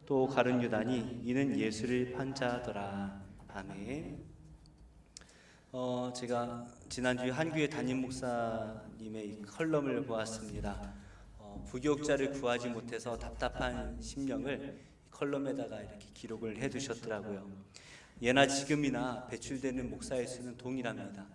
또 가룟 유다니 이는 예수를 판자더라. 아멘. 제가 지난주에 한교회 담임 목사님의 컬럼을 보았습니다. 부교육자를 구하지 못해서 답답한 심령을 컬럼에다가 이렇게 기록을 해두셨더라고요. 예나 지금이나 배출되는 목사의 수는 동일합니다.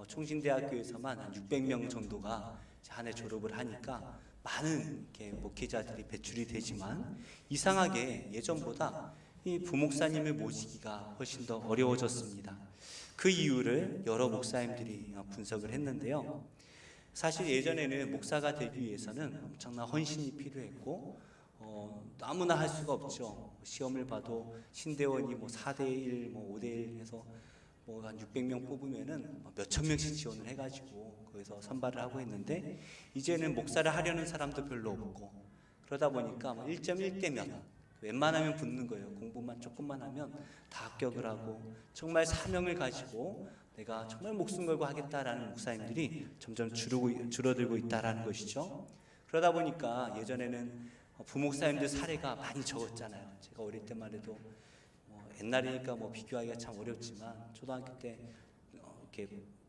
총신대학교에서만 한 600명 정도가 한 해 졸업을 하니까 많은 이렇게 목회자들이 배출이 되지만 이상하게 예전보다 이 부목사님을 모시기가 훨씬 더 어려워졌습니다. 그 이유를 여러 목사님들이 분석을 했는데요. 사실 예전에는 목사가 되기 위해서는 엄청난 헌신이 필요했고 아무나 할 수가 없죠. 시험을 봐도 신대원이 4대1, 5대1 해서 한 600명 뽑으면은 몇천 명씩 지원을 해가지고 거기서 선발을 하고 했는데 이제는 목사를 하려는 사람도 별로 없고 그러다 보니까 1.1대면 웬만하면 붙는 거예요. 공부만 조금만 하면 다 합격을 하고 정말 사명을 가지고 내가 정말 목숨 걸고 하겠다라는 목사님들이 점점 줄어들고 있다라는 것이죠. 그러다 보니까 예전에는 부목사님들 사례가 많이 적었잖아요. 제가 어릴 때만 해도 옛날이니까 비교하기가 참 어렵지만 초등학교 때 이렇게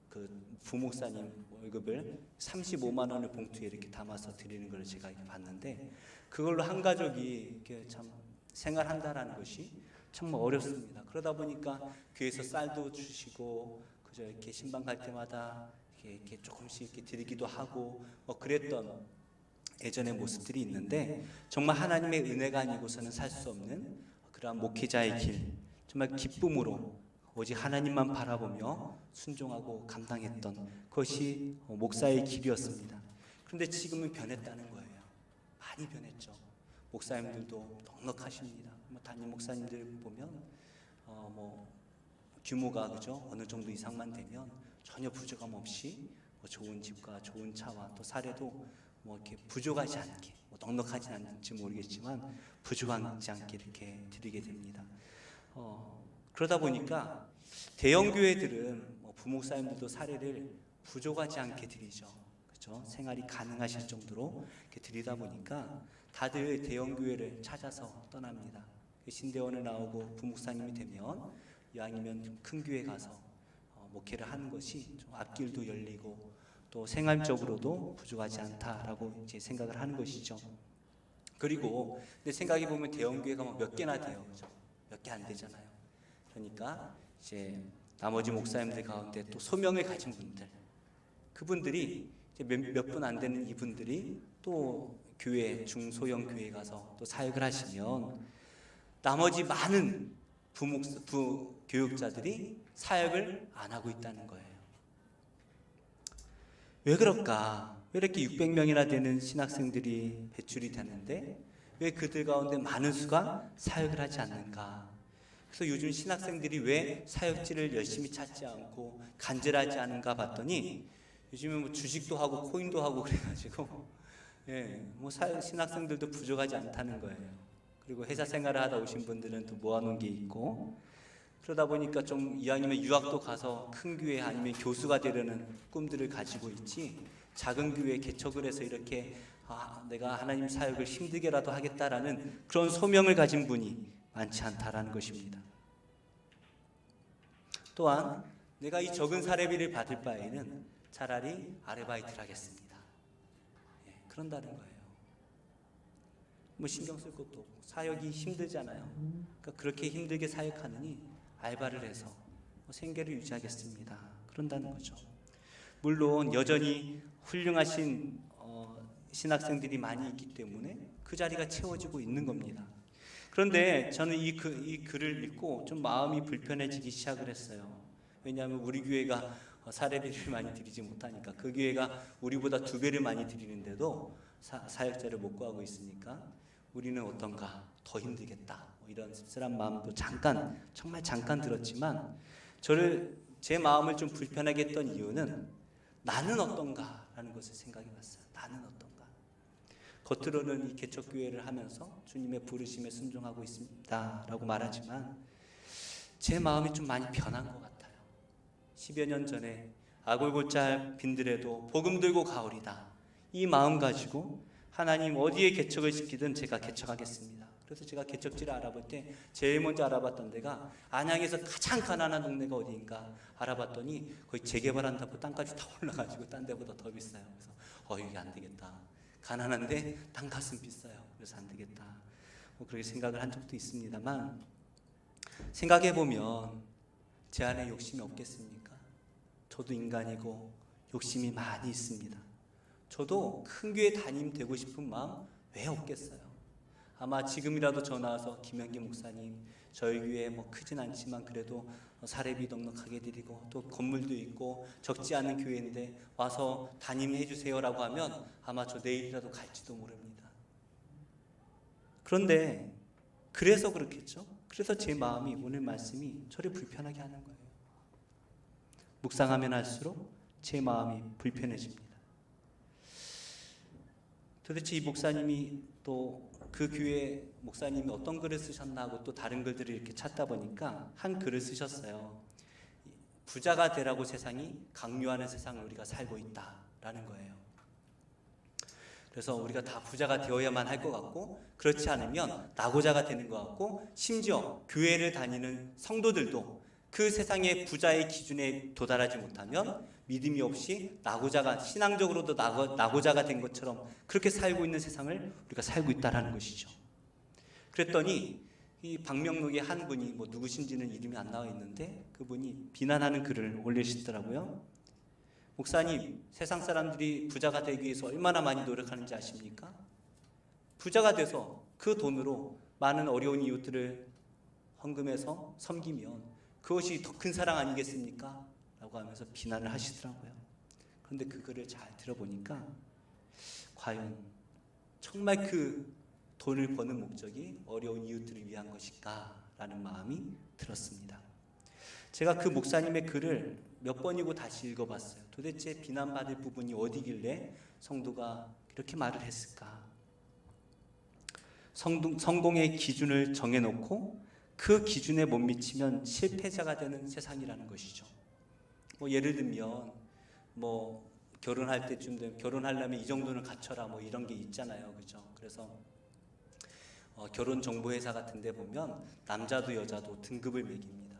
그 부목사님 월급을 35만 원을 봉투에 이렇게 담아서 드리는 걸 제가 이렇게 봤는데 그걸로 한 가족이 이렇게 참 생활한다라는 것이 정말 어렵습니다. 그러다 보니까 교회에서 쌀도 주시고 그저 이렇게 신방 갈 때마다 이렇게 조금씩 이렇게 드리기도 하고 그랬던 예전의 모습들이 있는데 정말 하나님의 은혜가 아니고서는 살 수 없는 그러한 목회자의 길, 정말 기쁨으로 오직 하나님만 바라보며 순종하고 감당했던 그것이 목사의 길이었습니다. 그런데 지금은 변했다는 거예요. 많이 변했죠. 목사님들도 넉넉하십니다. 담임 목사님들 보면 규모가 그죠 어느 정도 이상만 되면 전혀 부족함 없이 좋은 집과 좋은 차와 또 사례도 이렇게 부족하지 않게 넉넉하지 않을지 모르겠지만 부족하지 않게 이렇게 드리게 됩니다. 그러다 보니까 대형 교회들은 부목사님들도 사례를 부족하지 않게 드리죠. 그렇죠? 생활이 가능하실 정도로 이렇게 드리다 보니까 다들 대형 교회를 찾아서 떠납니다. 신대원을 나오고 부목사님이 되면 이왕이면 좀 큰 교회 가서 목회를 하는 것이 좀 앞길도 열리고 또 생활적으로도 부족하지 않다라고 이제 생각을 하는 것이죠. 그리고 근데 생각해 보면 대형 교회가 몇 개나 돼요, 그죠? 몇 개 안 되잖아요. 그러니까 이제 나머지 목사님들 가운데 또 소명을 가진 분들, 그분들이 이제 몇 분 안 되는 이분들이 또 교회 중소형 교회 가서 또 사역을 하시면 나머지 많은 부교육자들이 사역을 안 하고 있다는 거예요. 왜 그럴까? 왜 이렇게 600명이나 되는 신학생들이 배출이 되는데 왜 그들 가운데 많은 수가 사역을 하지 않는가? 그래서 요즘 신학생들이 왜 사역지를 열심히 찾지 않고 간절하지 않은가 봤더니 요즘은 주식도 하고 코인도 하고 그래가지고 신학생들도 부족하지 않다는 거예요. 그리고 회사 생활을 하다 오신 분들은 또 모아놓은 게 있고 그러다 보니까 좀 이왕이면 유학도 가서 큰 교회 아니면 교수가 되려는 꿈들을 가지고 있지 작은 교회에 개척을 해서 이렇게 내가 하나님 사역을 힘들게라도 하겠다라는 그런 소명을 가진 분이 많지 않다라는 것입니다. 또한 내가 이 적은 사례비를 받을 바에는 차라리 아르바이트를 하겠습니다. 그런다는 거예요. 신경 쓸 것도 없고 사역이 힘들잖아요. 그러니까 그렇게 힘들게 사역하느니 알바를 해서 생계를 유지하겠습니다. 그런다는 거죠. 물론 여전히 훌륭하신 신학생들이 많이 있기 때문에 그 자리가 채워지고 있는 겁니다. 그런데 저는 이 글을 읽고 좀 마음이 불편해지기 시작을 했어요. 왜냐하면 우리 교회가 사례비를 많이 드리지 못하니까 그 교회가 우리보다 2배를 많이 드리는데도 사역자를 못 구하고 있으니까 우리는 어떤가 더 힘들겠다 이런 씁쓸한 마음도 정말 잠깐 들었지만 제 마음을 좀 불편하게 했던 이유는 나는 어떤가 라는 것을 생각해 봤어요. 나는 어떤가. 겉으로는 이 개척교회를 하면서 주님의 부르심에 순종하고 있습니다 라고 말하지만 제 마음이 좀 많이 변한 것 같아요. 10여 년 전에 아골골짝 빈들에도 복음 들고 가오리다 이 마음 가지고 하나님 어디에 개척을 시키든 제가 개척하겠습니다. 그래서 제가 개척지를 알아볼 때 제일 먼저 알아봤던 데가 안양에서 가장 가난한 동네가 어디인가 알아봤더니 거의 재개발한다고 땅까지 다 올라가지고 딴 데보다 더 비싸요. 그래서 이게 안 되겠다. 가난한데 땅값은 비싸요. 그래서 안 되겠다. 그렇게 생각을 한 적도 있습니다만, 생각해 보면 제 안에 욕심이 없겠습니까? 저도 인간이고 욕심이 많이 있습니다. 저도 큰 교회 담임 되고 싶은 마음 왜 없겠어요? 아마 지금이라도 전화 와서 김현기 목사님, 저희 교회 크진 않지만 그래도 사례비 넉넉하게 드리고 또 건물도 있고 적지 않은 교회인데 와서 담임해 주세요라고 하면 아마 저 내일이라도 갈지도 모릅니다. 그런데 그래서 그렇겠죠? 그래서 제 마음이, 오늘 말씀이 저를 불편하게 하는 거예요. 묵상하면 할수록 제 마음이 불편해집니다. 도대체 이 목사님이 또 그 교회 목사님이 어떤 글을 쓰셨나 하고 또 다른 글들을 이렇게 찾다 보니까 한 글을 쓰셨어요. 부자가 되라고 세상이 강요하는 세상을 우리가 살고 있다라는 거예요. 그래서 우리가 다 부자가 되어야만 할 것 같고, 그렇지 않으면 낙오자가 되는 것 같고, 심지어 교회를 다니는 성도들도 그 세상의 부자의 기준에 도달하지 못하면 믿음이 없이 낙오자가, 신앙적으로도 낙오자가 된 것처럼 그렇게 살고 있는 세상을 우리가 살고 있다는 것이죠. 그랬더니 이 방명록의 한 분이, 누구신지는 이름이 안 나와 있는데, 그분이 비난하는 글을 올리시더라고요. 목사님, 세상 사람들이 부자가 되기 위해서 얼마나 많이 노력하는지 아십니까? 부자가 돼서 그 돈으로 많은 어려운 이웃들을 헌금해서 섬기면 그것이 더 큰 사랑 아니겠습니까? 라고 하면서 비난을 하시더라고요. 그런데 그 글을 잘 들어보니까 과연 정말 그 돈을 버는 목적이 어려운 이웃들을 위한 것일까? 라는 마음이 들었습니다. 제가 그 목사님의 글을 몇 번이고 다시 읽어봤어요. 도대체 비난받을 부분이 어디길래 성도가 이렇게 말을 했을까? 성공의 기준을 정해놓고 그 기준에 못 미치면 실패자가 되는 세상이라는 것이죠. 예를 들면 결혼할 때쯤 되면 결혼하려면 이 정도는 갖춰라 이런 게 있잖아요, 그죠? 그래서 결혼정보회사 같은 데 보면 남자도 여자도 등급을 매깁니다.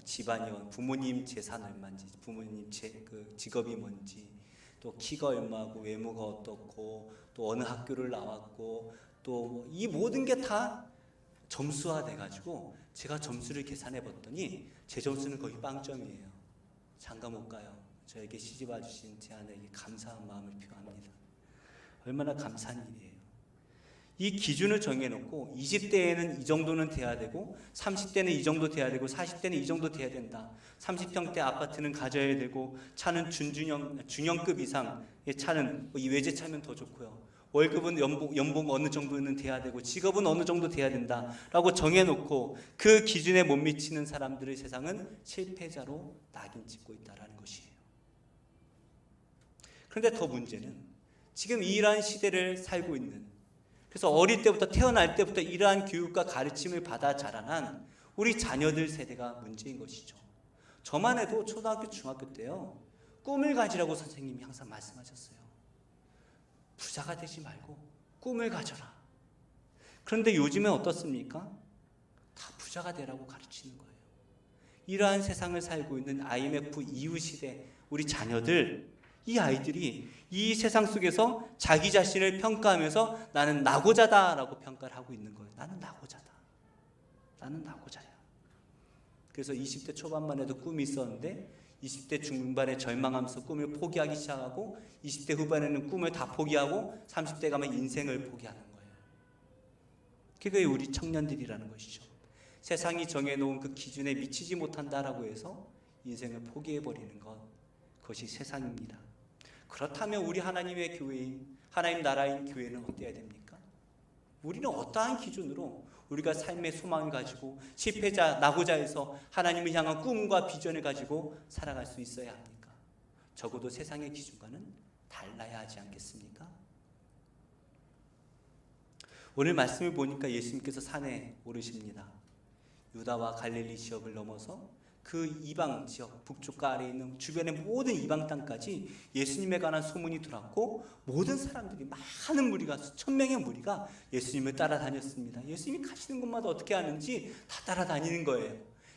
집안이, 부모님 재산 얼마인지, 부모님 직업이 뭔지, 또 키가 얼마고, 외모가 어떻고, 또 어느 학교를 나왔고, 또 이 모든 게 다 점수화 돼가지고 제가 점수를 계산해 봤더니 제 점수는 거의 빵점이에요. 장가 못 가요. 저에게 시집 와주신 제 아내에게 감사한 마음을 표합니다. 얼마나 감사한 일이에요. 이 기준을 정해놓고 20대에는 이 정도는 돼야 되고, 30대는 이 정도 돼야 되고, 40대는 이 정도 돼야 된다. 30평대 아파트는 가져야 되고, 차는 준형급 이상의 차는 이 외제차면 더 좋고요. 월급은 연봉 어느 정도는 돼야 되고, 직업은 어느 정도 돼야 된다라고 정해놓고 그 기준에 못 미치는 사람들의 세상은 실패자로 낙인 찍고 있다는 것이에요. 그런데 더 문제는 지금 이러한 시대를 살고 있는, 그래서 어릴 때부터, 태어날 때부터 이러한 교육과 가르침을 받아 자라난 우리 자녀들 세대가 문제인 것이죠. 저만 해도 초등학교, 중학교 때요, 꿈을 가지라고 선생님이 항상 말씀하셨어요. 부자가 되지 말고 꿈을 가져라. 그런데 요즘엔 어떻습니까? 다 부자가 되라고 가르치는 거예요. 이러한 세상을 살고 있는 IMF 이후 시대 우리 자녀들, 이 아이들이 이 세상 속에서 자기 자신을 평가하면서 나는 낙오자다라고 평가를 하고 있는 거예요. 나는 낙오자다. 나는 낙오자야. 그래서 20대 초반만 해도 꿈이 있었는데 20대 중반에 절망하면서 꿈을 포기하기 시작하고, 20대 후반에는 꿈을 다 포기하고 30대 가면 인생을 포기하는 거예요. 그게 우리 청년들이라는 것이죠. 세상이 정해놓은 그 기준에 미치지 못한다라고 해서 인생을 포기해버리는 것, 그것이 세상입니다. 그렇다면 우리 하나님의 교회인, 하나님 나라인 교회는 어때야 됩니까? 우리는 어떠한 기준으로 우리가 삶의 소망을 가지고 실패자, 낙오자에서 하나님을 향한 꿈과 비전을 가지고 살아갈 수 있어야 합니까? 적어도 세상의 기준과는 달라야 하지 않겠습니까? 오늘 말씀을 보니까 예수님께서 산에 오르십니다. 유다와 갈릴리 지역을 넘어서 그 이방 지역 북쪽과 아래에 있는 주변의 모든 이방 땅까지 예수님에 관한 소문이 돌았고 모든 사람들이 많은 무리가 수천 명의 무리가 예수님을 따라다녔습니다. 예수님이 가시는 곳마다 어떻게 하는지 다 따라다니는 거예요.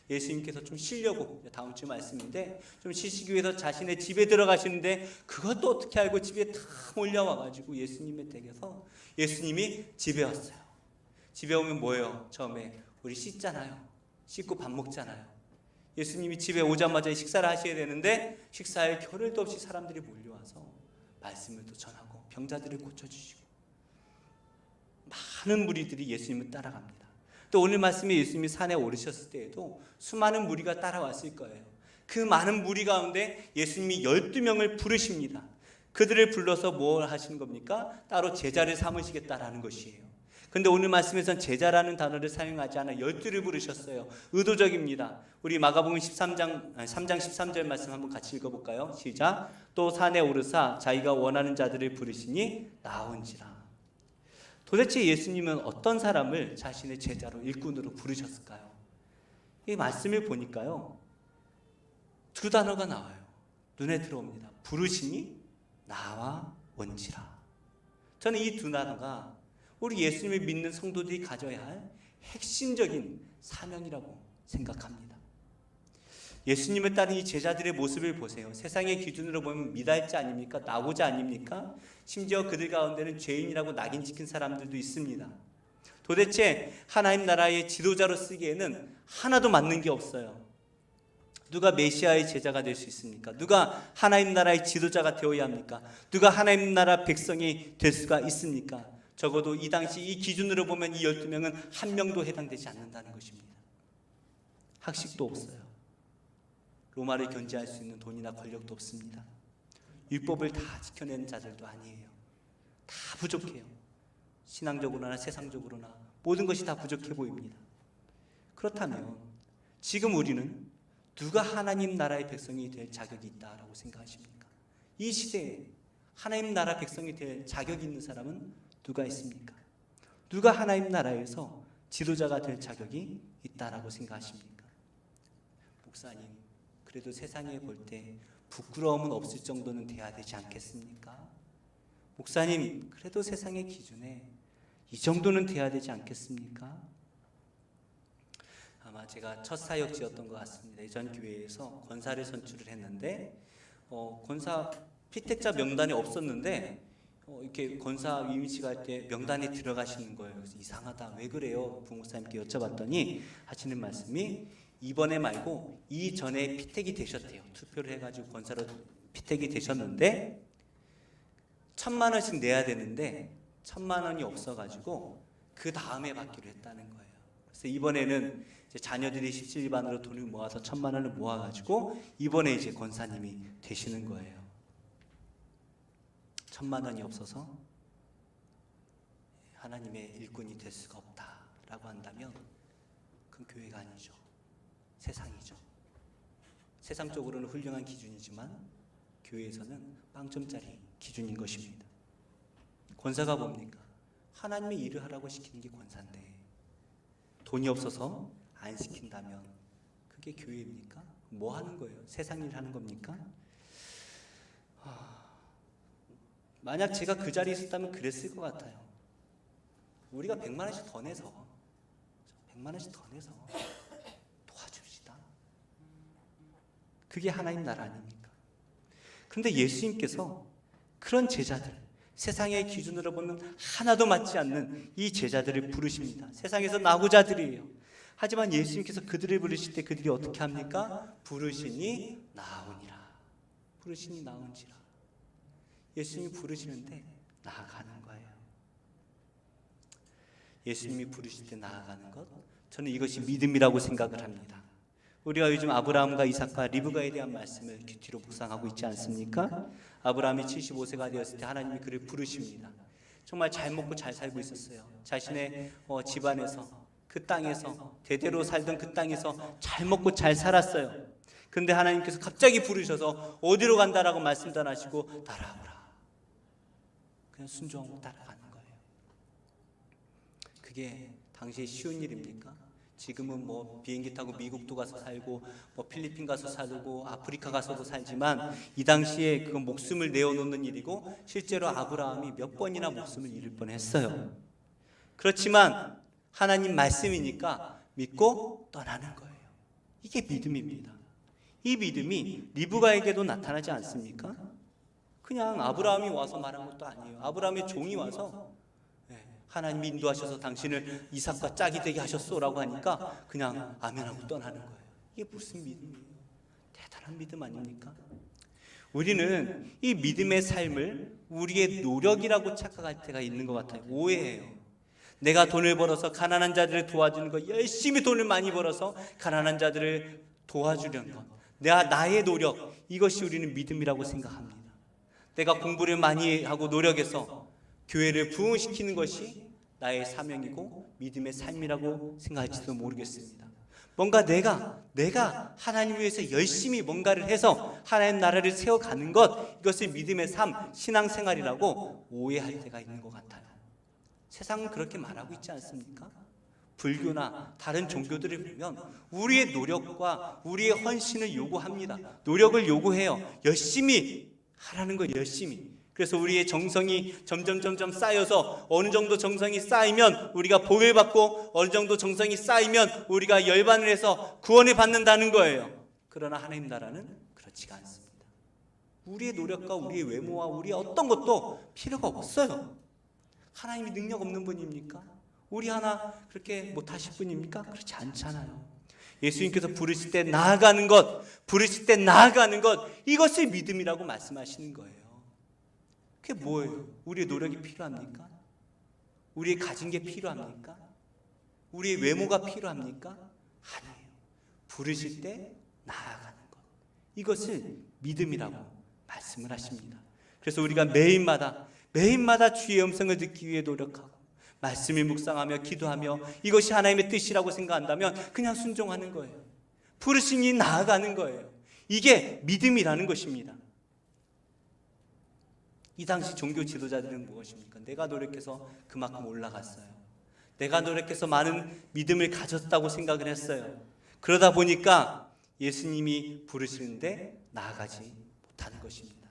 예수님께서 좀 쉬려고 다음 주 말씀인데 좀 쉬시기 위해서 자신의 집에 들어가시는데 그것도 어떻게 알고 집에 다 몰려와가지고 예수님의 댁에서 예수님이 집에 왔어요. 집에 오면 뭐예요? 처음에 우리 씻잖아요. 씻고 밥 먹잖아요. 예수님이 집에 오자마자 식사를 하셔야 되는데 식사에 겨를도 없이 사람들이 몰려와서 말씀을 또 전하고 병자들을 고쳐주시고 많은 무리들이 예수님을 따라갑니다. 또 오늘 말씀에 예수님이 산에 오르셨을 때에도 수많은 무리가 따라왔을 거예요. 그 많은 무리 가운데 예수님이 12명을 부르십니다. 그들을 불러서 뭘 하시는 겁니까? 따로 제자를 삼으시겠다라는 것이에요. 근데 오늘 말씀에선 제자라는 단어를 사용하지 않아 12를 부르셨어요. 의도적입니다. 우리 마가복음 3장 13절 말씀 한번 같이 읽어볼까요? 시작. 또 산에 오르사 자기가 원하는 자들을 부르시니 나온지라. 도대체 예수님은 어떤 사람을 자신의 제자로 일꾼으로 부르셨을까요? 이 말씀을 보니까요, 두 단어가 나와요. 눈에 들어옵니다. 부르시니 나와 온지라. 저는 이 두 단어가 우리 예수님을 믿는 성도들이 가져야 할 핵심적인 사명이라고 생각합니다. 예수님을 따른 이 제자들의 모습을 보세요. 세상의 기준으로 보면 미달자 아닙니까? 낙오자 아닙니까? 심지어 그들 가운데는 죄인이라고 낙인 찍힌 사람들도 있습니다. 도대체 하나님 나라의 지도자로 쓰기에는 하나도 맞는 게 없어요. 누가 메시아의 제자가 될 수 있습니까? 누가 하나님 나라의 지도자가 되어야 합니까? 누가 하나님 나라 백성이 될 수가 있습니까? 적어도 이 당시 이 기준으로 보면 이 12명은 한 명도 해당되지 않는다는 것입니다. 학식도 없어요. 로마를 견제할 수 있는 돈이나 권력도 없습니다. 율법을 다 지켜내는 자들도 아니에요. 다 부족해요. 신앙적으로나 세상적으로나 모든 것이 다 부족해 보입니다. 그렇다면 지금 우리는 누가 하나님 나라의 백성이 될 자격이 있다라고 생각하십니까? 이 시대에 하나님 나라 백성이 될 자격이 있는 사람은 누가 있습니까? 누가 하나님 나라에서 지도자가 될 자격이 있다라고 생각하십니까? 목사님, 그래도 세상에 볼 때 부끄러움은 없을 정도는 돼야 되지 않겠습니까? 목사님, 그래도 세상의 기준에 이 정도는 돼야 되지 않겠습니까? 아마 제가 첫 사역지였던 것 같습니다. 예전 교회에서 권사를 선출을 했는데 권사 피택자 명단이 없었는데 이렇게 권사 위임식 할 때 명단에 들어가시는 거예요. 그래서 이상하다, 왜 그래요? 부목사님께 여쭤봤더니 하시는 말씀이 이번에 말고 이전에 피택이 되셨대요. 투표를 해가지고 권사로 피택이 되셨는데 1,000만 원씩 내야 되는데 1,000만 원이 없어가지고 그 다음에 받기로 했다는 거예요. 그래서 이번에는 이제 자녀들이 17반으로 돈을 모아서 1,000만 원을 모아가지고 이번에 이제 권사님이 되시는 거예요. 1,000만 원이 없어서 하나님의 일꾼이 될 수가 없다라고 한다면 그건 교회가 아니죠. 세상이죠. 세상적으로는 훌륭한 기준이지만 교회에서는 빵점짜리 기준인 것입니다. 권사가 뭡니까? 하나님의 일을 하라고 시키는 게 권사인데 돈이 없어서 안 시킨다면 그게 교회입니까? 뭐 하는 거예요? 세상 일 하는 겁니까? 만약 제가 그 자리에 있었다면 그랬을 것 같아요. 우리가 100만 원씩 더 내서 도와줍시다. 그게 하나님 나라 아닙니까? 그런데 예수님께서 그런 제자들, 세상의 기준으로 보면 하나도 맞지 않는 이 제자들을 부르십니다. 세상에서 낙오자들이에요. 하지만 예수님께서 그들을 부르실 때 그들이 어떻게 합니까? 부르시니 나오니라. 부르시니 나온지라. 예수님이 부르시는데 나아가는 거예요. 예수님이 부르실 때 나아가는 것, 저는 이것이 믿음이라고 생각을 합니다. 우리가 요즘 아브라함과 이삭과 리브가에 대한 말씀을 뒤로 묵상하고 있지 않습니까? 아브라함이 75세가 되었을 때 하나님이 그를 부르십니다. 정말 잘 먹고 잘 살고 있었어요. 자신의 집안에서, 그 땅에서, 대대로 살던 그 땅에서 잘 먹고 잘 살았어요. 그런데 하나님께서 갑자기 부르셔서 어디로 간다라고 말씀도 안 하시고 따라오라. 그냥 순종하고 따라가는 거예요. 그게 당시에 쉬운 일입니까? 지금은 뭐 비행기 타고 미국도 가서 살고 뭐 필리핀 가서 살고 아프리카 가서도 살지만 이 당시에 그 목숨을 내어놓는 일이고 실제로 아브라함이 몇 번이나 목숨을 잃을 뻔했어요. 그렇지만 하나님 말씀이니까 믿고 떠나는 거예요. 이게 믿음입니다. 이 믿음이 리브가에게도 나타나지 않습니까? 그냥 아브라함이 와서 말한 것도 아니에요. 아브라함의 종이 와서 하나님이 인도하셔서 당신을 이삭과 짝이 되게 하셨소라고 하니까 그냥 아멘하고 떠나는 거예요. 이게 무슨 믿음이에요? 대단한 믿음 아닙니까? 우리는 이 믿음의 삶을 우리의 노력이라고 착각할 때가 있는 것 같아요. 오해해요. 내가 돈을 벌어서 가난한 자들을 도와주는 것, 열심히 돈을 많이 벌어서 가난한 자들을 도와주려는 것, 나의 노력, 이것이 우리는 믿음이라고 생각합니다. 내가 공부를 많이 하고 노력해서 교회를 부흥시키는 것이 나의 사명이고 믿음의 삶이라고 생각할지도 모르겠습니다. 뭔가 내가 하나님 위해서 열심히 뭔가를 해서 하나님 나라를 세워가는 것, 이것을 믿음의 삶, 신앙생활이라고 오해할 때가 있는 것 같아요. 세상은 그렇게 말하고 있지 않습니까? 불교나 다른 종교들을 보면 우리의 노력과 우리의 헌신을 요구합니다. 노력을 요구해요. 열심히 하라는 거, 열심히. 그래서 우리의 정성이 점점 쌓여서 어느 정도 정성이 쌓이면 우리가 복을 받고 어느 정도 정성이 쌓이면 우리가 열반을 해서 구원을 받는다는 거예요. 그러나 하나님 나라는 그렇지가 않습니다. 우리의 노력과 우리의 외모와 우리의 어떤 것도 필요가 없어요. 하나님이 능력 없는 분입니까? 우리 하나 그렇게 못하실 분입니까? 그렇지 않잖아요. 예수님께서 부르실 때 나아가는 것, 이것을 믿음이라고 말씀하시는 거예요. 그게 뭐예요? 우리의 노력이 필요합니까? 우리의 가진 게 필요합니까? 우리의 외모가 필요합니까? 아니에요. 부르실 때 나아가는 것, 이것을 믿음이라고 말씀을 하십니다. 그래서 우리가 매일마다 주의 음성을 듣기 위해 노력하고 말씀을 묵상하며 기도하며 이것이 하나님의 뜻이라고 생각한다면 그냥 순종하는 거예요. 부르시니 나아가는 거예요. 이게 믿음이라는 것입니다. 이 당시 종교 지도자들은 무엇입니까? 내가 노력해서 그만큼 올라갔어요. 내가 노력해서 많은 믿음을 가졌다고 생각을 했어요. 그러다 보니까 예수님이 부르시는데 나아가지 못하는 것입니다.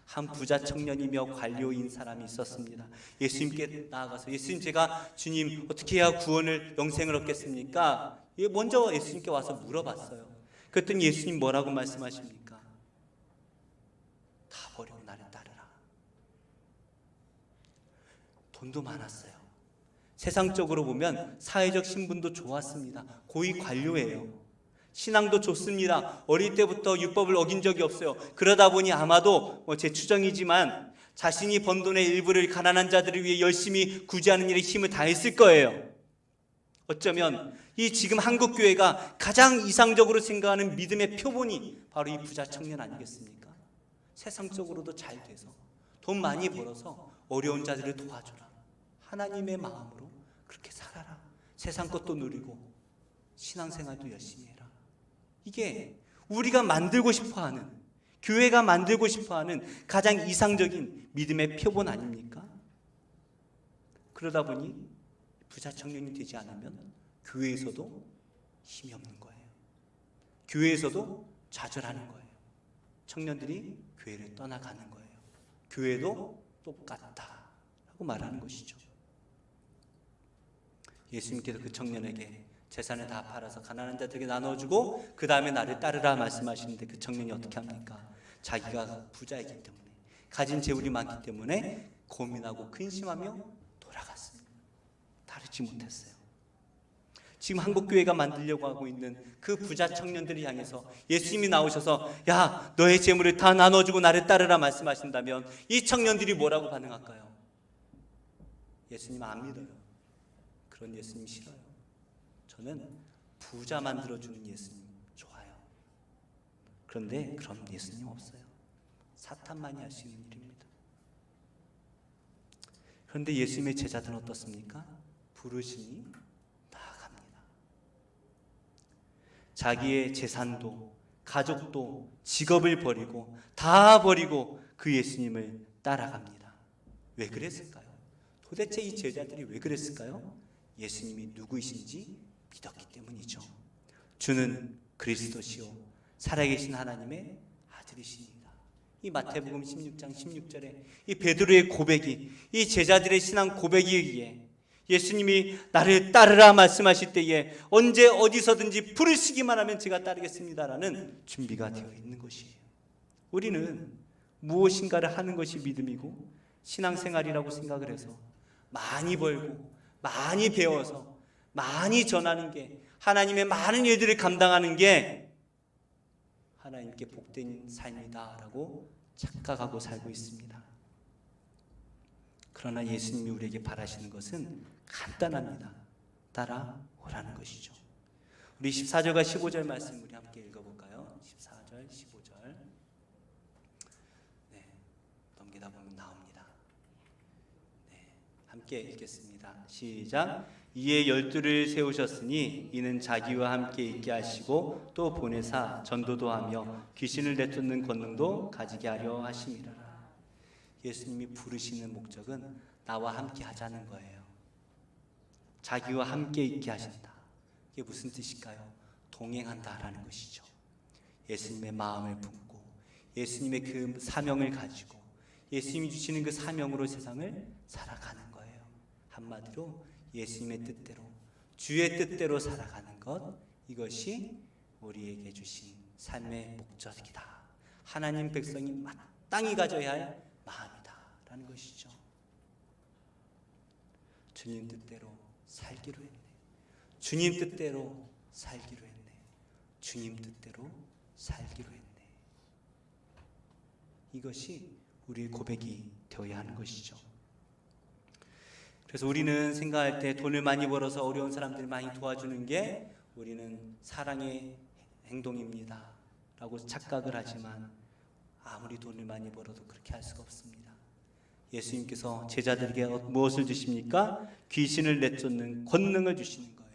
한 부자 청년이며 관료인 사람이 있었습니다. 예수님께 나아가서 예수님, 제가 주님 어떻게 해야 구원을 영생을 얻겠습니까? 먼저 예수님께 와서 물어봤어요. 그랬더니 예수님 뭐라고 말씀하십니까? 다 버리고 나를 따르라. 돈도 많았어요. 세상적으로 보면 사회적 신분도 좋았습니다. 고위 관료예요. 신앙도 좋습니다. 어릴 때부터 율법을 어긴 적이 없어요. 그러다 보니 아마도 제 추정이지만 자신이 번 돈의 일부를 가난한 자들을 위해 열심히 구제하는 일에 힘을 다했을 거예요. 어쩌면 이 지금 한국 교회가 가장 이상적으로 생각하는 믿음의 표본이 바로 이 부자 청년 아니겠습니까? 세상적으로도 잘 돼서 돈 많이 벌어서 어려운 자들을 도와줘라. 하나님의 마음으로 그렇게 살아라. 세상 것도 누리고 신앙생활도 열심히 해라. 이게 우리가 만들고 싶어하는, 교회가 만들고 싶어하는 가장 이상적인 믿음의 표본 아닙니까? 그러다 보니 부자 청년이 되지 않으면 교회에서도 힘이 없는 거예요. 교회에서도 좌절하는 거예요. 청년들이 교회를 떠나가는 거예요. 교회도 똑같다라고 말하는 것이죠. 예수님께서 그 청년에게 재산을 다 팔아서 가난한 자들에게 나눠주고 그 다음에 나를 따르라 말씀하시는데 그 청년이 어떻게 합니까? 자기가 부자이기 때문에, 가진 재물이 많기 때문에 고민하고 근심하며 돌아갔습니다. 따르지 못했어요. 지금 한국교회가 만들려고 하고 있는 그 부자 청년들을 향해서 예수님이 나오셔서 야, 너의 재물을 다 나눠주고 나를 따르라 말씀하신다면 이 청년들이 뭐라고 반응할까요? 예수님 안 믿어요. 그런 예수님 싫어요. 저는 부자 만들어주는 예수님 좋아요. 그런데 그런 예수님 없어요. 사탄만이 할 수 있는 일입니다. 그런데 예수님의 제자들은 어떻습니까? 부르시니 나아갑니다. 자기의 재산도 가족도 직업을 버리고 다 버리고 그 예수님을 따라갑니다. 왜 그랬을까요? 도대체 이 제자들이 왜 그랬을까요? 예수님이 누구이신지 믿었기 때문이죠. 주는 그리스도시요 살아계신 하나님의 아들이십니다. 이 마태복음 16장 16절에 이 베드로의 고백이, 이 제자들의 신앙 고백이기에 예수님이 나를 따르라 말씀하실 때에 언제 어디서든지 부르시기만 하면 제가 따르겠습니다라는 준비가 되어 있는 것이에요. 우리는 무엇인가를 하는 것이 믿음이고 신앙생활이라고 생각을 해서 많이 벌고 많이 배워서 많이 전하는 게, 하나님의 많은 일들을 감당하는 게 하나님께 복된 삶이다라고 착각하고 살고 있습니다. 그러나 예수님이 우리에게 바라시는 것은 간단합니다. 따라오라는 것이죠. 우리 14절과 15절 말씀 우리 함께 읽어볼까요? 14절, 15절. 네, 넘기다 보면 나옵니다. 네, 함께 읽겠습니다. 시작. 이에 12를 세우셨으니 이는 자기와 함께 있게 하시고 또 보내사 전도도 하며 귀신을 내쫓는 권능도 가지게 하려 하심이라. 예수님이 부르시는 목적은 나와 함께 하자는 거예요. 자기와 함께 있게 하신다. 이게 무슨 뜻일까요? 동행한다라는 것이죠. 예수님의 마음을 품고 예수님의 그 사명을 가지고 예수님이 주시는 그 사명으로 세상을 살아가는 거예요. 한마디로 예수님의 뜻대로, 주의 뜻대로 살아가는 것, 이것이 우리에게 주신 삶의 목적이다. 하나님 백성이 마땅히 가져야 할 마음이다 라는 것이죠. 주님 뜻대로 살기로 했네. 주님 뜻대로 살기로 했네. 주님 뜻대로 살기로 했네. 이것이 우리의 고백이 되어야 하는 것이죠. 그래서 우리는 생각할 때 돈을 많이 벌어서 어려운 사람들 많이 도와주는 게 우리는 사랑의 행동입니다 라고 착각을 하지만 아무리 돈을 많이 벌어도 그렇게 할 수가 없습니다. 예수님께서 제자들에게 무엇을 주십니까? 귀신을 내쫓는 권능을 주시는 거예요.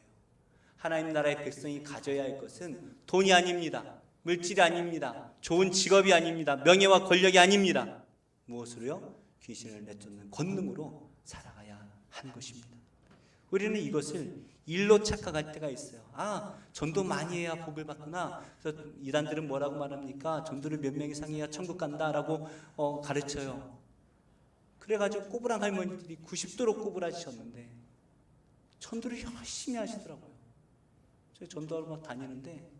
하나님 나라의 백성이 가져야 할 것은 돈이 아닙니다. 물질이 아닙니다. 좋은 직업이 아닙니다. 명예와 권력이 아닙니다. 무엇으로요? 귀신을 내쫓는 권능으로 살아가야 하는 것입니다. 우리는 이것을 일로 착각할 때가 있어요. 아, 전도 많이 해야 복을 받구나. 그래서 이단들은 뭐라고 말합니까? 전도를 몇 명 이상 해야 천국 간다라고 가르쳐요. 그래가지고 꼬부랑 할머니들이 90도로 꼬부라지셨는데 전도를 열심히 하시더라고요. 제가 전도하러 막 다니는데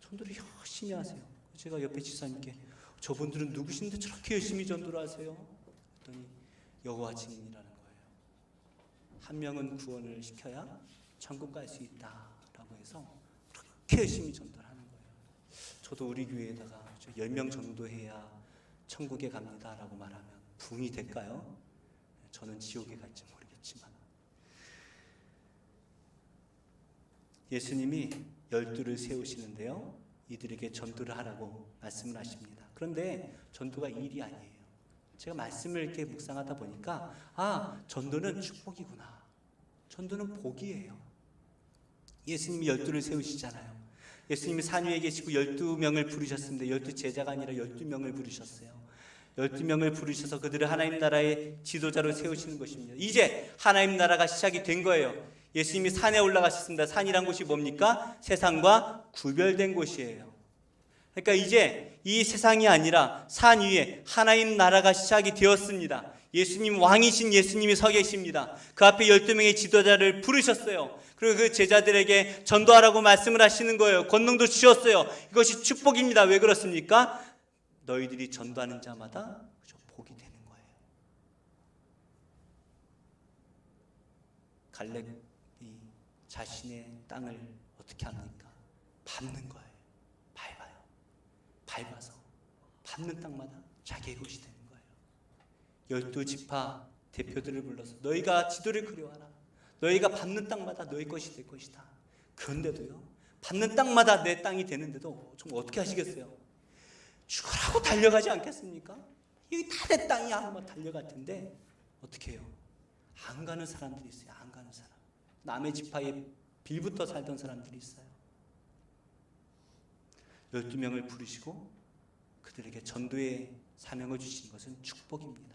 전도를 열심히 하세요. 제가 옆에 지사님께 저분들은 누구신데 저렇게 열심히 전도를 하세요? 그랬더니 여호와 증인이라는 거예요. 한 명은 구원을 시켜야 천국 갈 수 있다라고 해서 그렇게 열심히 전도를 하는 거예요. 저도 우리 교회에다가 10명 정도 해야 천국에 갑니다라고 말하면 붕이 될까요? 저는 지옥에 갈지 모르겠지만 예수님이 12를 세우시는데요, 이들에게 전도를 하라고 말씀을 하십니다. 그런데 전도가 일이 아니에요. 제가 말씀을 이렇게 묵상하다 보니까 전도는 축복이구나. 전도는 복이에요. 예수님이 12를 세우시잖아요. 예수님이 산 위에 계시고 12명을 부르셨습니다. 12제자가 아니라 12명을 부르셨어요. 12명을 부르셔서 그들을 하나님 나라의 지도자로 세우시는 것입니다. 이제 하나님 나라가 시작이 된 거예요. 예수님이 산에 올라가셨습니다. 산이란 곳이 뭡니까? 세상과 구별된 곳이에요. 그러니까 이제 이 세상이 아니라 산 위에 하나님 나라가 시작이 되었습니다. 예수님 왕이신 예수님이 서 계십니다. 그 앞에 12명의 지도자를 부르셨어요. 그리고 그 제자들에게 전도하라고 말씀을 하시는 거예요. 권능도 주셨어요. 이것이 축복입니다. 왜 그렇습니까? 너희들이 전도하는 자마다 복이 되는 거예요. 갈렙이 자신의 땅을 어떻게 합니까? 밟는 거예요. 밟아서 밟는 땅마다 자기의 것이 되는 거예요. 12지파 대표들을 불러서 너희가 지도를 그려와라. 너희가 밟는 땅마다 너희 것이 될 것이다. 그런데도요, 밟는 땅마다 내 땅이 되는데도 좀 어떻게 하시겠어요? 죽으라고 달려가지 않겠습니까? 이게 다 내 땅이야 하고 달려갈 텐데 어떻게 해요? 안 가는 사람들이 있어요. 안 가는 사람. 남의 지파에 빌부터 살던 사람들이 있어요. 12명을 부르시고 그들에게 전도의 사명을 주신 것은 축복입니다.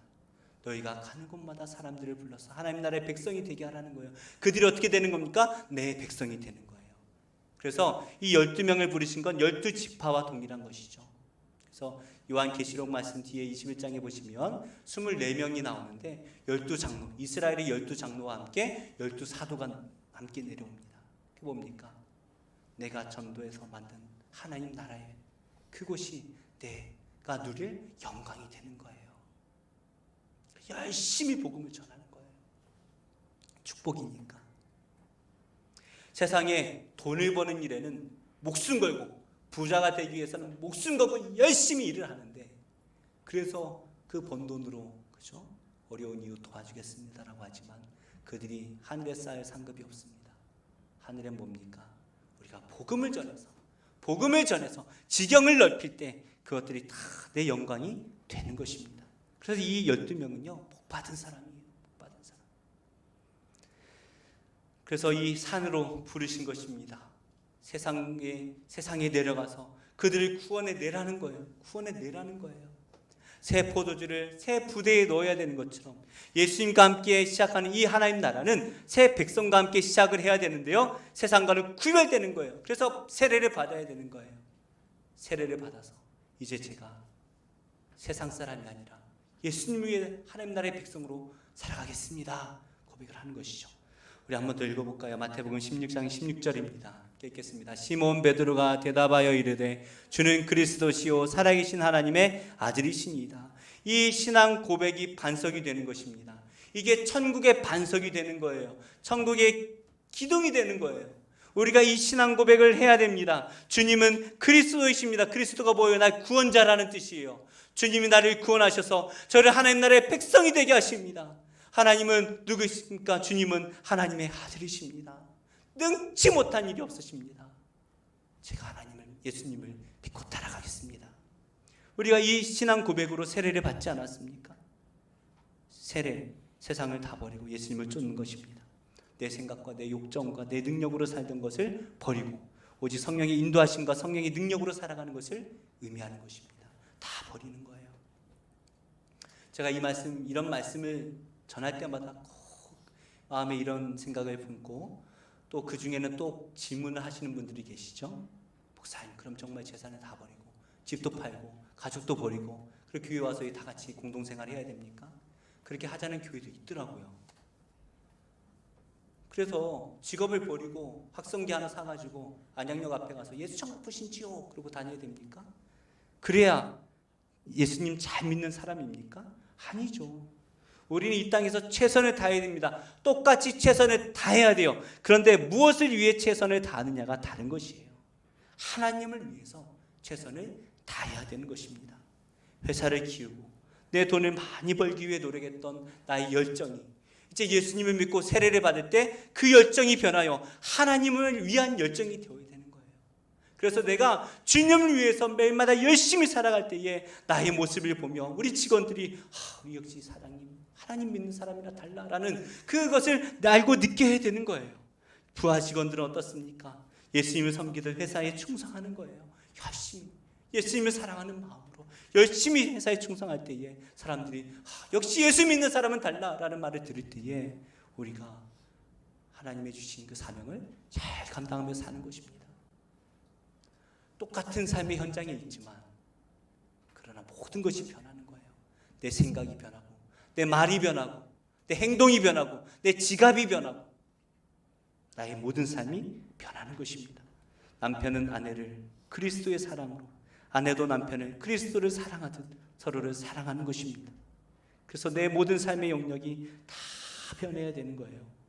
너희가 가는 곳마다 사람들을 불러서 하나님 나라의 백성이 되게 하라는 거예요. 그들이 어떻게 되는 겁니까? 내 백성이 되는 거예요. 그래서 이 12명을 부르신 건 12지파와 동일한 것이죠. 그래서 요한계시록 말씀 뒤에 21장에 보시면 24명이 나오는데 12장로, 이스라엘의 12장로와 함께 12사도가 함께 내려옵니다. 그게 뭡니까? 내가 전도해서 만든 하나님 나라에 그곳이 내가 누릴 영광이 되는 거예요. 열심히 복음을 전하는 거예요. 축복이니까. 세상에 돈을 버는 일에는 목숨 걸고 부자가 되기 위해서는 목숨 걸고 열심히 일을 하는데, 그래서 그 번 돈으로 그죠? 어려운 이웃 도와주겠습니다라고 하지만 그들이 하늘에 쌓일 상급이 없습니다. 하늘엔 뭡니까? 우리가 복음을 전해서 지경을 넓힐 때 그것들이 다 내 영광이 되는 것입니다. 그래서 이 12명은요 복받은 사람이에요. 복받은 사람. 그래서 이 산으로 부르신 것입니다. 세상에 내려가서 그들을 구원해 내라는 거예요. 구원해 내라는 거예요. 새 포도주를 새 부대에 넣어야 되는 것처럼 예수님과 함께 시작하는 이 하나님 나라는 새 백성과 함께 시작을 해야 되는데요, 세상과는 구별되는 거예요. 그래서 세례를 받아야 되는 거예요. 세례를 받아서 이제 제가 세상 사람이 아니라 예수님 위해 하나님 나라의 백성으로 살아가겠습니다 고백을 하는 것이죠. 우리 한번 더 읽어볼까요? 마태복음 16장 16절입니다. 읽겠습니다. 시몬 베드로가 대답하여 이르되 주는 그리스도시요 살아계신 하나님의 아들이시니이다. 이 신앙 고백이 반석이 되는 것입니다. 이게 천국의 반석이 되는 거예요. 천국의 기둥이 되는 거예요. 우리가 이 신앙 고백을 해야 됩니다. 주님은 그리스도이십니다. 그리스도가 뭐예요? 날 구원자라는 뜻이에요. 주님이 나를 구원하셔서 저를 하나님 나라의 백성이 되게 하십니다. 하나님은 누구십니까? 주님은 하나님의 아들이십니다. 능치 못한 일이 없으십니다. 제가 하나님을, 예수님을 믿고 따라가겠습니다. 우리가 이 신앙 고백으로 세례를 받지 않았습니까? 세례, 세상을 다 버리고 예수님을 쫓는 것입니다. 내 생각과 내 욕정과 내 능력으로 살던 것을 버리고 오직 성령의 인도하심과 성령의 능력으로 살아가는 것을 의미하는 것입니다. 다 버리는 거예요. 제가 이런 말씀을 전할 때마다 꼭 마음에 이런 생각을 품고, 또 그 중에는 또 질문을 하시는 분들이 계시죠. 목사님, 그럼 정말 재산을 다 버리고 집도 팔고 가족도 버리고 그리고 교회 와서 다 같이 공동생활 해야 됩니까? 그렇게 하자는 교회도 있더라고요. 그래서 직업을 버리고 확성기 하나 사가지고 안양역 앞에 가서 예수 천국 부신지요 그러고 다녀야 됩니까? 그래야 예수님 잘 믿는 사람입니까? 아니죠. 우리는 이 땅에서 최선을 다해야 됩니다. 똑같이 최선을 다해야 돼요. 그런데 무엇을 위해 최선을 다하느냐가 다른 것이에요. 하나님을 위해서 최선을 다해야 되는 것입니다. 회사를 키우고 내 돈을 많이 벌기 위해 노력했던 나의 열정이 이제 예수님을 믿고 세례를 받을 때 그 열정이 변하여 하나님을 위한 열정이 되어야 되는 거예요. 그래서 내가 주님을 위해서 매일마다 열심히 살아갈 때에 나의 모습을 보며 우리 직원들이 우리 역시 사장님 하나님 믿는 사람이라 달라라는 그것을 알고 느껴야 되는 거예요. 부하 직원들은 어떻습니까? 예수님을 섬기듯 회사에 충성하는 거예요. 열심히 예수님을 사랑하는 마음으로 열심히 회사에 충성할 때에 사람들이 역시 예수 믿는 사람은 달라라는 말을 들을 때에 우리가 하나님의 주신 그 사명을 잘 감당하며 사는 것입니다. 똑같은 삶의 현장에 있지만 그러나 모든 것이 변하는 거예요. 내 생각이 변하고 내 말이 변하고 내 행동이 변하고 내 지갑이 변하고 나의 모든 삶이 변하는 것입니다. 남편은 아내를 그리스도의 사랑으로, 아내도 남편을 그리스도를 사랑하듯 서로를 사랑하는 것입니다. 그래서 내 모든 삶의 영역이 다 변해야 되는 거예요.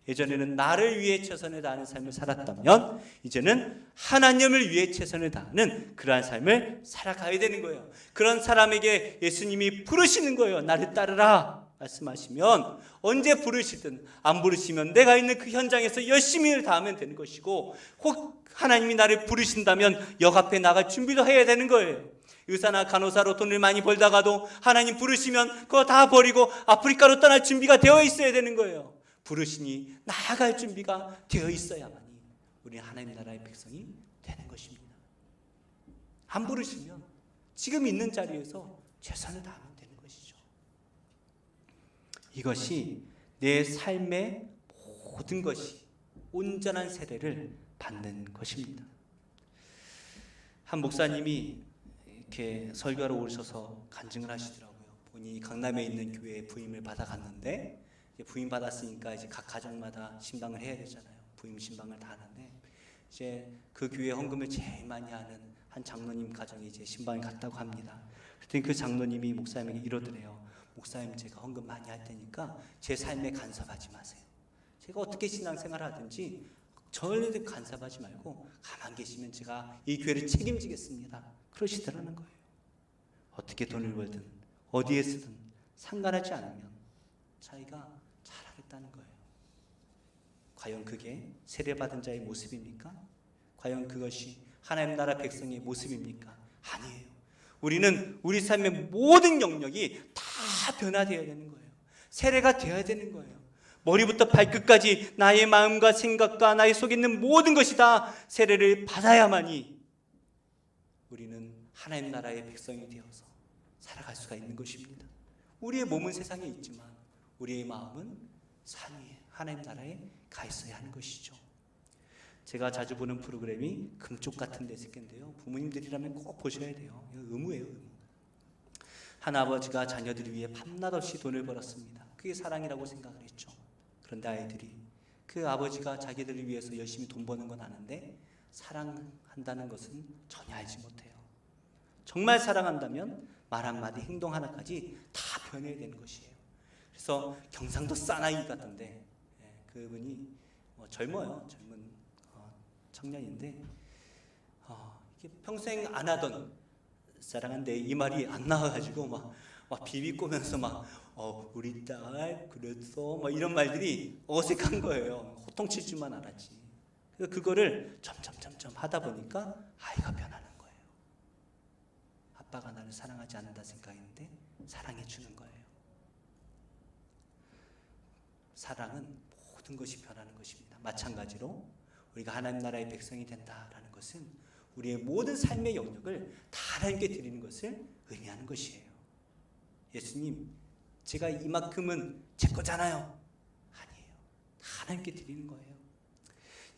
예전에는 나를 위해 최선을 다하는 삶을 살았다면 이제는 하나님을 위해 최선을 다하는 그러한 삶을 살아가야 되는 거예요. 그런 사람에게 예수님이 부르시는 거예요. 나를 따르라 말씀하시면 언제 부르시든 안 부르시면 내가 있는 그 현장에서 열심히 다하면 되는 것이고, 혹 하나님이 나를 부르신다면 역 앞에 나갈 준비도 해야 되는 거예요. 의사나 간호사로 돈을 많이 벌다가도 하나님 부르시면 그거 다 버리고 아프리카로 떠날 준비가 되어 있어야 되는 거예요. 부르시니 나아갈 준비가 되어 있어야만이 우리 하나님 나라의 백성이 되는 것입니다. 안 부르시면 지금 있는 자리에서 최선을 다하면 되는 것이죠. 이것이 내 삶의 모든 것이 온전한 세례를 받는 것입니다. 한 목사님이 이렇게 설교하러 오셔서 간증을 하시더라고요. 본인이 강남에 있는 교회에 부임을 받아갔는데 부임 받았으니까 이제 각 가정마다 신방을 해야 되잖아요. 부임 신방을 다 하는데 이제 그 교회 헌금을 제일 많이 하는 한 장로님 가정에 이제 신방을 갔다고 합니다. 그랬더니 그 장로님이 목사님에게 이러더래요. 목사님, 제가 헌금 많이 할 테니까 제 삶에 간섭하지 마세요. 제가 어떻게 신앙생활 하든지 절대 간섭하지 말고 가만 계시면 제가 이 교회를 책임지겠습니다. 그러시더라는 거예요. 어떻게 돈을 벌든 어디에 쓰든 상관하지 않으면 자기가 잘하겠다는 거예요. 과연 그게 세례받은 자의 모습입니까? 과연 그것이 하나님 나라 백성의 모습입니까? 아니에요. 우리는 우리 삶의 모든 영역이 다 변화되어야 되는 거예요. 세례가 되어야 되는 거예요. 머리부터 발끝까지 나의 마음과 생각과 나의 속에 있는 모든 것이 다 세례를 받아야만이 우리는 하나님 나라의 백성이 되어서 살아갈 수가 있는 것입니다. 우리의 몸은 세상에 있지만 우리의 마음은 산 위에 하나님 나라에 가 있어야 하는 것이죠. 제가 자주 보는 프로그램이 금쪽 같은 데서 있는데요. 부모님들이라면 꼭 보셔야 돼요. 의무예요, 의무. 한 아버지가 자녀들을 위해 밤낮 없이 돈을 벌었습니다. 그게 사랑이라고 생각을 했죠. 그런데 아이들이 그 아버지가 자기들을 위해서 열심히 돈 버는 건 아는데 사랑한다는 것은 전혀 알지 못해요. 정말 사랑한다면 말 한마디 행동 하나까지 다 변해야 되는 것이에요. 그래서 경상도 사나이 같은데 그분이 젊어요. 젊은 청년인데 이게 평생 안 하던 사랑한데 이 말이 안 나와가지고 막 비비꼬면서 우리 딸 그랬어 막 이런 말들이 어색한 거예요. 호통칠 줄만 알았지. 그래서 그거를 점점 하다 보니까 아이가 변하는 거예요. 아빠가 나를 사랑하지 않는다 생각했는데 사랑해 주는 거예요. 사랑은 모든 것이 변하는 것입니다. 마찬가지로 우리가 하나님 나라의 백성이 된다라는 것은 우리의 모든 삶의 영역을 다 하나님께 드리는 것을 의미하는 것이에요. 예수님, 제가 이만큼은 제 거잖아요. 아니에요. 다 하나님께 드리는 거예요.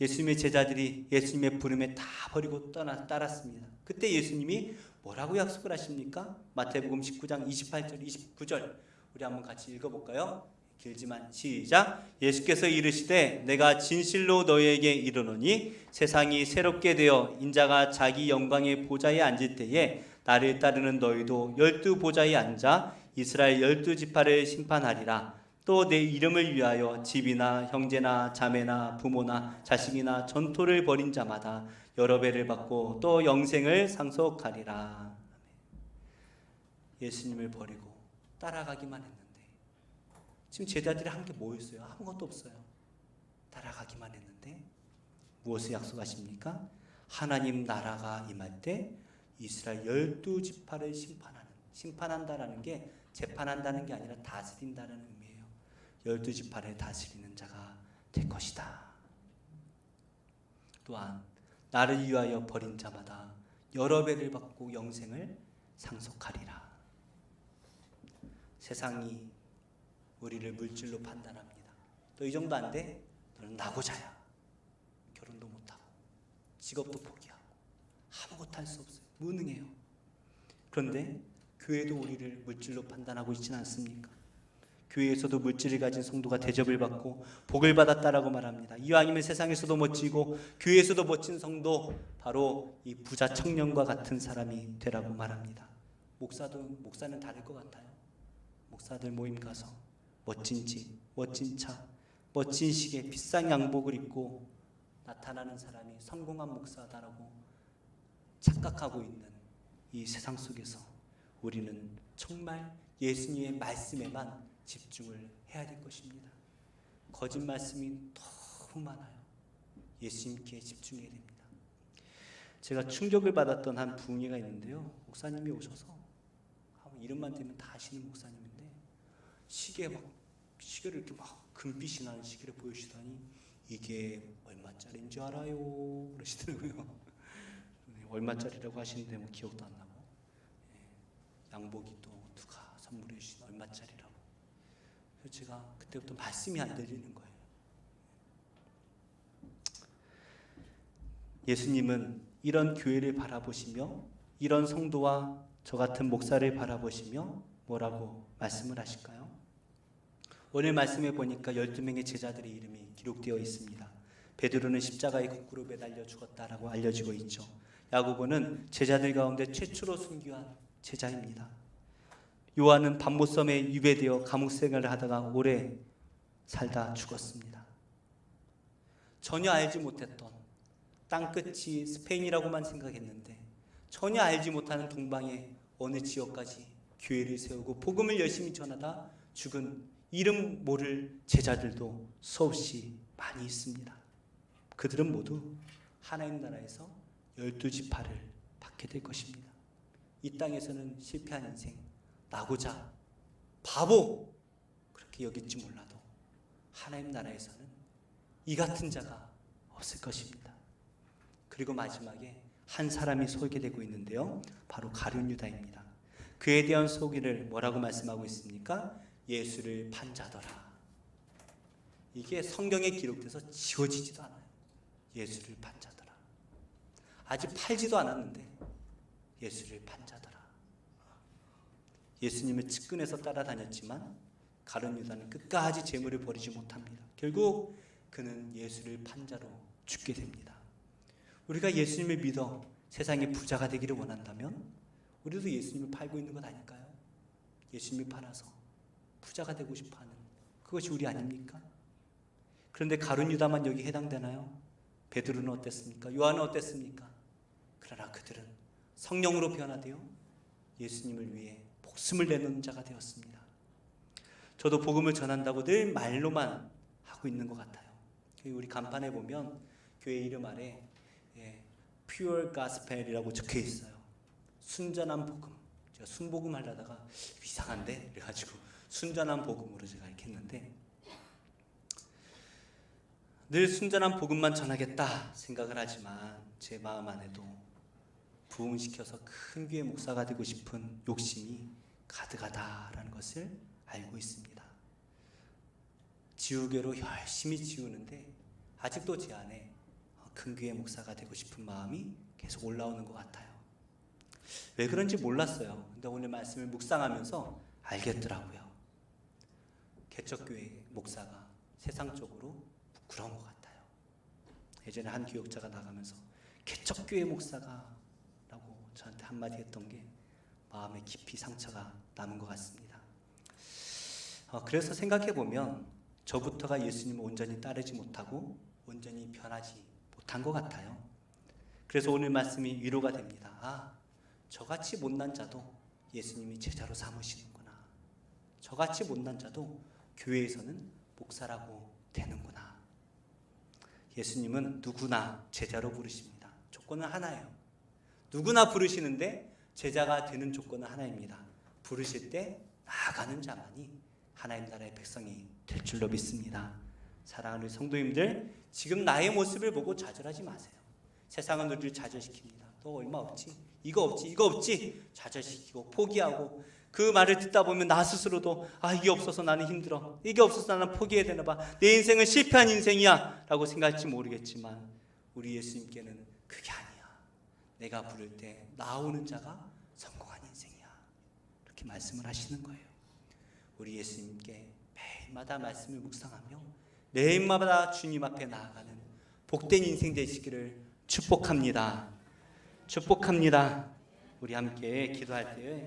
예수님의 제자들이 예수님의 부름에 다 버리고 따랐습니다. 그때 예수님이 뭐라고 약속을 하십니까? 마태복음 19장 28절 29절 우리 한번 같이 읽어볼까요? 길지만 시작. 예수께서 이르시되 내가 진실로 너희에게 이르노니 세상이 새롭게 되어 인자가 자기 영광의 보좌에 앉을 때에 나를 따르는 너희도 12 보좌에 앉아 이스라엘 12지파를 심판하리라. 또 내 이름을 위하여 집이나 형제나 자매나 부모나 자식이나 전토를 벌인 자마다 여러 배를 받고 또 영생을 상속하리라. 예수님을 버리고 따라가기만 했는데 지금 제자들이 한 게 뭐였어요? 아무것도 없어요. 따라가기만 했는데 무엇을 약속하십니까? 하나님 나라가 임할 때 이스라엘 12지파를 심판한다라는 게 재판한다는 게 아니라 다스린다는 의미예요. 12지파를 다스리는 자가 될 것이다. 또한 나를 위하여 버린 자마다 여러 배를 받고 영생을 상속하리라. 세상이 우리를 물질로 판단합니다. 너 이 정도 안 돼? 너는 나고자야. 결혼도 못하고 직업도 포기하고 아무것도 할 수 없어요. 무능해요. 그런데 교회도 우리를 물질로 판단하고 있지는 않습니까? 교회에서도 물질을 가진 성도가 대접을 받고 복을 받았다라고 말합니다. 이왕이면 세상에서도 멋지고 교회에서도 멋진 성도, 바로 이 부자 청년과 같은 사람이 되라고 말합니다. 목사는 다를 것 같아요. 목사들 모임 가서 멋진 집, 멋진 차, 멋진 시계, 비싼 양복을 입고 나타나는 사람이 성공한 목사다라고 착각하고 있는 이 세상 속에서 우리는 정말 예수님의 말씀에만 집중을 해야 될 것입니다. 거짓 말씀이 너무 많아요. 예수님께 집중해야 됩니다. 제가 충격을 받았던 한 부흥회가 있는데요. 목사님이 오셔서 이름만 대면 다 아시는 목사님인데 시계를 이렇게 금빛이 나는 시계를 보여주시더니 이게 얼마짜리인 줄 알아요? 그러시더라고요. 얼마짜리라고 하시는데 기억도 안 나고, 양복이 또 누가 선물해 주신 얼마짜리라고. 그래서 제가 그때부터 말씀이 안 들리는 거예요. 예수님은 이런 교회를 바라보시며 이런 성도와 저 같은 목사를 바라보시며 뭐라고 말씀을 하실까요? 오늘 말씀에 보니까 12명의 제자들의 이름이 기록되어 있습니다. 베드로는 십자가에 거꾸로 매달려 죽었다라고 알려지고 있죠. 야고보는 제자들 가운데 최초로 순교한 제자입니다. 요한은 밤모섬에 유배되어 감옥 생활을 하다가 오래 살다 죽었습니다. 전혀 알지 못했던 땅끝이 스페인이라고만 생각했는데 전혀 알지 못하는 동방의 어느 지역까지 교회를 세우고 복음을 열심히 전하다 죽은 이름 모를 제자들도 수없이 많이 있습니다. 그들은 모두 하나님 나라에서 12지파를 받게 될 것입니다. 이 땅에서는 실패한 인생, 나고자, 바보 그렇게 여길지 몰라도 하나님 나라에서는 이 같은 자가 없을 것입니다. 그리고 마지막에 한 사람이 소개되고 있는데요, 바로 가룟 유다입니다. 그에 대한 소개를 뭐라고 말씀하고 있습니까? 예수를 판 자더라. 이게 성경에 기록돼서 지워지지도 않아요. 예수를 판 자더라. 아직 팔지도 않았는데 예수를 판 자더라. 예수님을 측근해서 따라다녔지만 가룟 유다는 끝까지 재물을 버리지 못합니다. 결국 그는 예수를 판 자로 죽게 됩니다. 우리가 예수님을 믿어 세상의 부자가 되기를 원한다면 우리도 예수님을 팔고 있는 것 아닐까요? 예수님을 팔아서 부자가 되고 싶어하는 그것이 우리 아닙니까? 그런데 가룟 유다만 여기 해당되나요? 베드로는 어땠습니까? 요한은 어땠습니까? 그러나 그들은 성령으로 변화되어 예수님을 위해 목숨을 내놓는 자가 되었습니다. 저도 복음을 전한다고 늘 말로만 하고 있는 것 같아요. 우리 간판에 보면 교회 이름 아래 Pure Gospel이라고 적혀 있어요. 순전한 복음. 제가 순복음 하려다가 이상한데 그래가지고 순전한 복음으로 제가 이렇게 했는데, 늘 순전한 복음만 전하겠다 생각을 하지만 제 마음 안에도 부흥시켜서 큰 교회 목사가 되고 싶은 욕심이 가득하다라는 것을 알고 있습니다. 지우개로 열심히 지우는데 아직도 제 안에 큰 교회 목사가 되고 싶은 마음이 계속 올라오는 것 같아요. 왜 그런지 몰랐어요. 근데 오늘 말씀을 묵상하면서 알겠더라고요. 개척교회 목사가 세상적으로 부끄러운 것 같아요. 예전에 한 교역자가 나가면서 개척교회 목사가 라고 저한테 한마디 했던 게 마음에 깊이 상처가 남은 것 같습니다. 그래서 생각해보면 저부터가 예수님을 온전히 따르지 못하고 온전히 변하지 못한 것 같아요. 그래서 오늘 말씀이 위로가 됩니다. 저같이 못난 자도 예수님이 제자로 삼으시는구나. 저같이 못난 자도 교회에서는 목사라고 되는구나. 예수님은 누구나 제자로 부르십니다. 조건은 하나예요. 누구나 부르시는데 제자가 되는 조건은 하나입니다. 부르실 때 나아가는 자만이 하나님 나라의 백성이 될 줄로 믿습니다. 사랑하는 성도님들, 지금 나의 모습을 보고 좌절하지 마세요. 세상은 우리를 좌절시킵니다. 너 얼마 없지? 이거 없지? 이거 없지? 좌절시키고 포기하고, 그 말을 듣다 보면 나 스스로도 이게 없어서 나는 힘들어, 이게 없어서 나는 포기해야 되나 봐, 내 인생은 실패한 인생이야 라고 생각할지 모르겠지만 우리 예수님께는 그게 아니야. 내가 부를 때 나오는 자가 성공한 인생이야. 이렇게 말씀을 하시는 거예요. 우리 예수님께 매일마다 말씀을 묵상하며 매일마다 주님 앞에 나아가는 복된 인생 되시기를 축복합니다. 축복합니다. 우리 함께 기도할 때에